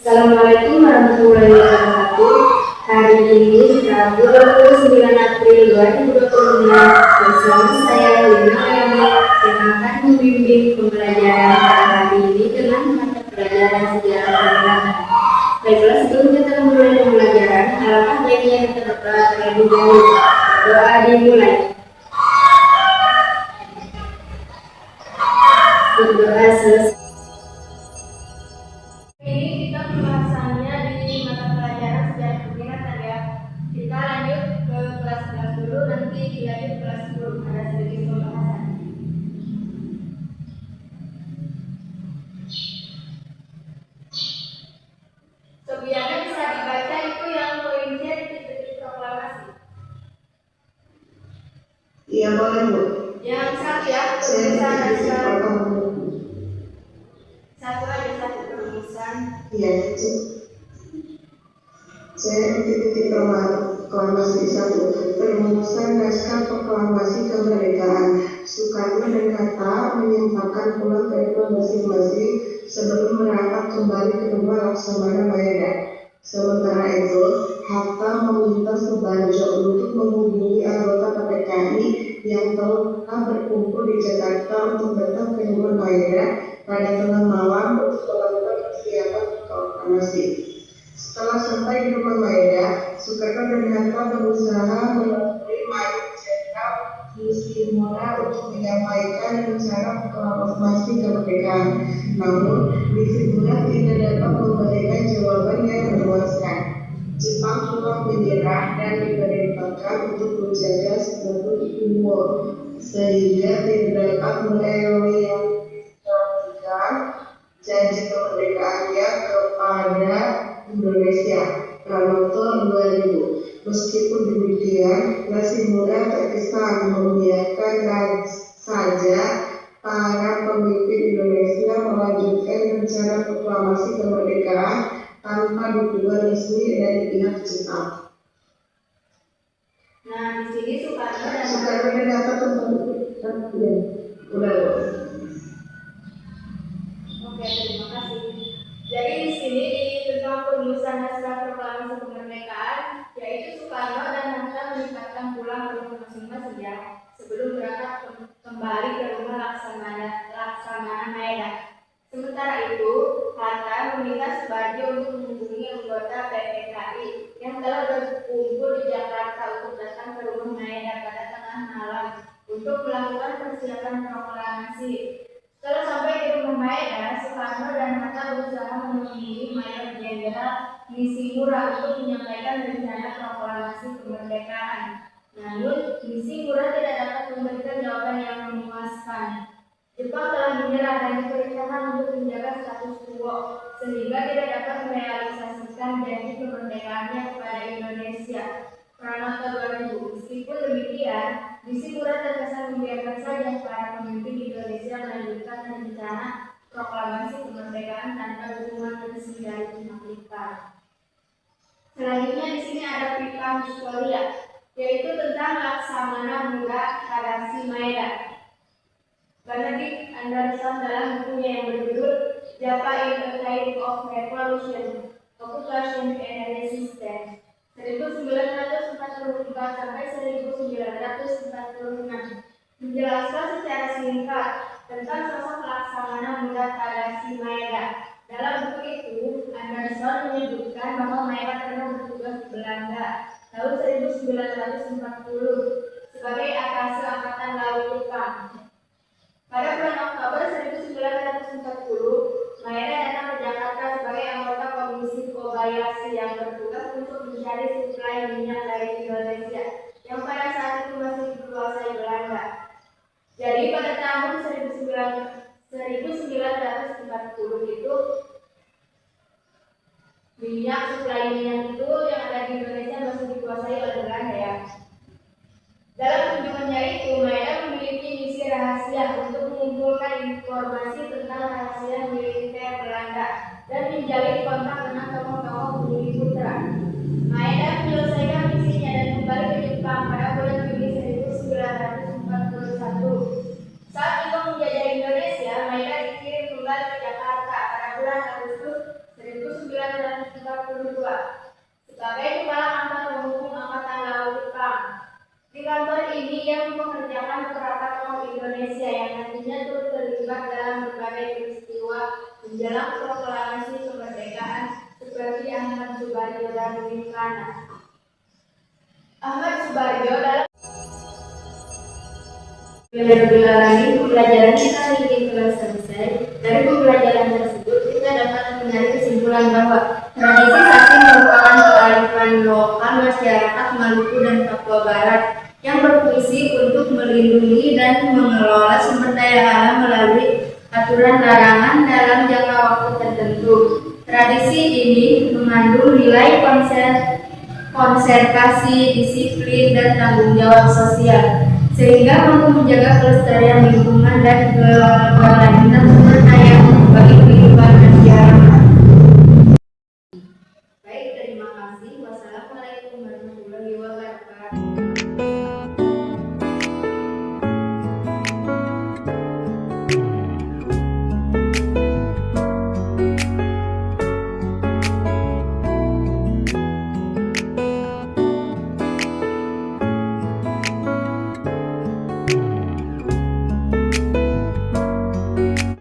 Assalamualaikum warahmatullahi wabarakatuh. Hari ini Rabu 29 April 2022 bersama saya Lina Ayami yang akan membimbing pembelajaran pada hari ini dengan mata pelajaran sejarah Belanda. Baiklah, sebelum kita memulai pembelajaran, alangkah baiknya kita berdoa terlebih dahulu. Doa dimulai. Berdoa selesai. Ini kita pembahasannya di mata pelajaran sejarah peminatan ya. Kita lanjut ke kelas 11 dulu, nanti dilanjut kelas 10 ada sedikit pembahasan. Sebenarnya bisa dibaca itu yang poinnya di titik proklamasi. Iya boleh Bu. Yang satu ya, Saya perumusan satu aja satu perumusan. Iya itu. Saya titik proklamasi 1. Perumusan naskah proklamasi kemerdekaan. Soekarno dan Hatta menyempatkan pulang ke rumah masing-masing sebelum berangkat kembali ke rumah Laksamana Mayada. Sementara itu, Hatta meminta Subarjo untuk menghubungi anggota PPKI yang telah berkumpul di Jakarta untuk datang ke rumah Mayada pada tengah malam untuk melakukan persiapan proklamasi. Setelah sampai di rumah Mayada, Soekarno dan Hatta berusaha menemui Mayor Jenderal Nishimura untuk menyampaikan rencana proklamasi kemerdekaan. Namun, Nishimura tidak dapat memberikan jawaban yang memuaskan. Jepang pulang menyerah dan diperintahkan untuk menjaga status quo sehingga tidak dapat merealisasikan janji kemerdekaannya kepada Indonesia. Pranoto 2000. Meskipun demikian, Nishimura terkesan membiarkan saja para pemimpin Indonesia melanjutkan rencana proklamasi kemerdekaan tanpa dukungan resmi dari pihak Jepang. Nah, di sini Soekarno dan Hatta udah. Oke, terima kasih. Jadi di sini tentang perumusan naskah proklamasi kemerdekaan, yaitu Soekarno dan Hatta menyempatkan pulang ke rumah masing-masing ya, sebelum berangkat kembali ke rumah Laksamana Mayada. Sementara itu, Hatta meminta Subarjo untuk menghubungi anggota PPKI yang telah berkumpul di Jakarta untuk datang ke rumah Mayada pada tengah malam untuk melakukan persiapan proklamasi. Setelah sampai di rumah Mayada, Soekarno dan Hatta berusaha menemui Mayor Jenderal Nishimura untuk menyampaikan rencana proklamasi kemerdekaan. Namun, Nishimura tidak dapat memberikan jawaban yang memuaskan. Jepang telah menyerah dan diperintahkan untuk menjaga status quo sehingga tidak dapat merealisasikan janji kemerdekaannya kepada Indonesia. Pranoto 2000. Meskipun demikian, Nishimura terkesan membiarkan saja para pemimpin Indonesia melanjutkan rencana proklamasi kemerdekaan tanpa dukungan resmi dari pihak Jepang. Selanjutnya di sini ada pipa historia, yaitu tentang Laksamana Muda Tadashi Maeda. Benedict Anderson dalam bukunya yang berjudul Japan in a Time of Revolution, Occupation and Resistance 1944 sampai 1946 menjelaskan secara singkat tentang sosok Laksamana Muda Tadashi Maeda. Dalam buku itu, Anderson menyebutkan bahwa Maeda pernah bertugas di Belanda tahun 1940 sebagai atasé Angkatan Laut Jepang. Pada bulan Oktober 1940, Maeda datang ke Jakarta sebagai anggota Komisi Kobayashi yang bertugas untuk mencari suplai minyak dari Indonesia yang pada saat itu masih dikuasai Belanda. Jadi pada tahun 1940 itu suplai minyak itu yang ada di Indonesia masih dikuasai oleh Belanda ya. Dalam kunjungannya itu, Maeda memiliki misi rahasia untuk mengumpulkan informasi tentang rahasia militer Belanda dan menjalin kontak dengan tokoh-tokoh Bumi Putra. Maeda menyelesaikan misinya dan kembali ke Jepang pada bulan Juni 1941. Saat Jepang menjajah Indonesia, Maeda dikirim kembali ke Jakarta pada bulan Agustus 1941. 1942 sebagai Kepala Kantor Penghukum Angkatan Laut Jepang. Di kantor ini ia mempekerjakan beberapa tokoh Indonesia yang nantinya turut terlibat dalam berbagai peristiwa menjelang proklamasi kemerdekaan seperti Ahmad Subarjo dan Bung Karno. Ahmad Subarjo dalam bila lagi pembelajaran kita ingin telah selesai. Dari pembelajaran tersebut kita dapat menarik kesimpulan bahwa tradisi sakti merupakan kearifan lokal masyarakat Maluku dan Papua Barat yang berfungsi untuk melindungi dan mengelola sumber daya alam melalui aturan larangan dalam jangka waktu tertentu. Tradisi ini mengandung nilai konservasi, disiplin, dan tanggung jawab sosial, sehingga mampu menjaga kelestarian lingkungan dan keberlanjutan sumber daya bagi